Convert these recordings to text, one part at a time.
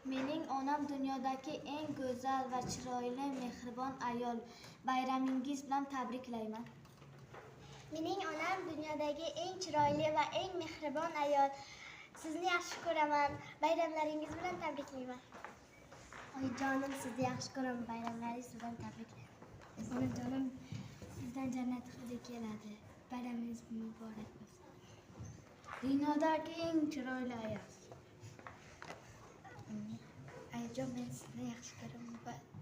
Mening onam dunyodagi eng go'zal va chiroyli, mehribon ayol. Bayramingiz bilan tabriklayman. Mening onam dunyodagi eng chiroyli va eng mehribon ayol. Sizni yaxshi ko'raman. Bayramlaringiz bilan tabriklayman. Oyijonim, sizni yaxshi ko'raman. Bayramlaringiz bilan tabriklayman. Onajonim, sizdan jannat hidi keladi. Bayramingiz muborak bo'lsin. Dunyodagi eng chiroyli ayol. Ayajon, men sizni yaxshi ko'raman.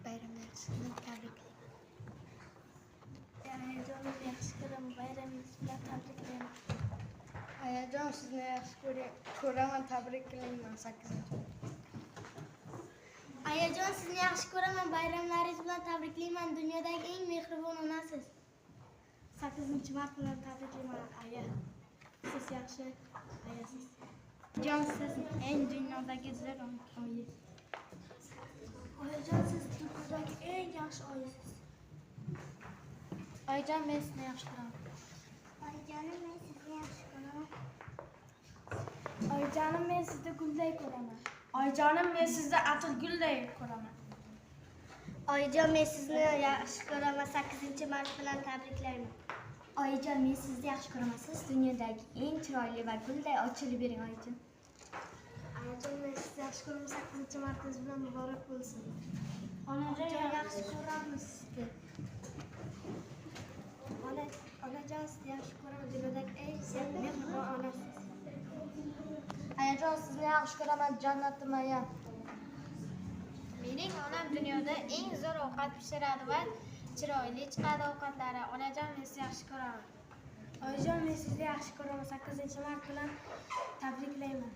Bayramlaringiz bilan tabriklayman. Ayajonim, yaxshi ko'raman. Bayramingiz bilan tabriklayman. Ayajon, sizni yaxshi ko'raman. Tabriklayman. 8. Ayajon, sizni yaxshi ko'raman. Bayramlaringiz bilan tabriklayman. Dunyodagi eng mehribon onasiz. 8 mart bilan tabriklayman, aya. Siz yaxshi ayasiz. Jon, siz eng dunyodagi zo'r oyisiz. Oyijon, siz dunyodagi eng yaxshi oyisiz. Oyijon, men sizni yaxshi ko'raman. Oyijonim, men sizni yaxshi ko'raman. Oyijonim, men sizni gulday ko'raman. Oyijonim, men sizni atirgulday ko'raman. Oyijon, men sizni yaxshi ko'raman. 8 mart bilan tabriklayman. Oyijon, men sizni yaxshi ko'raman. Siz dunyodagi eng chiroyli va gulday ochilib bering, oyijon. Ayajon, men sizni yaxshi ko'raman. 8 martingiz bilan muborak bo'lsin. Onajon, yaxshi ko'ramiz sizni. Onajon, sizni yaxshi ko'raman. Dunyodagi eng mehribon onasiz. Ayajon, sizni yaxshi ko'raman, jannatim aya. Mening onam dunyoda eng zo'r ovqat pishiradi va chiroyli chiqadi ovqatlari. Onajon, men sizni yaxshi ko'raman. Oyijon, men sizni yaxshi ko'raman. 8 mart bilan tabriklayman.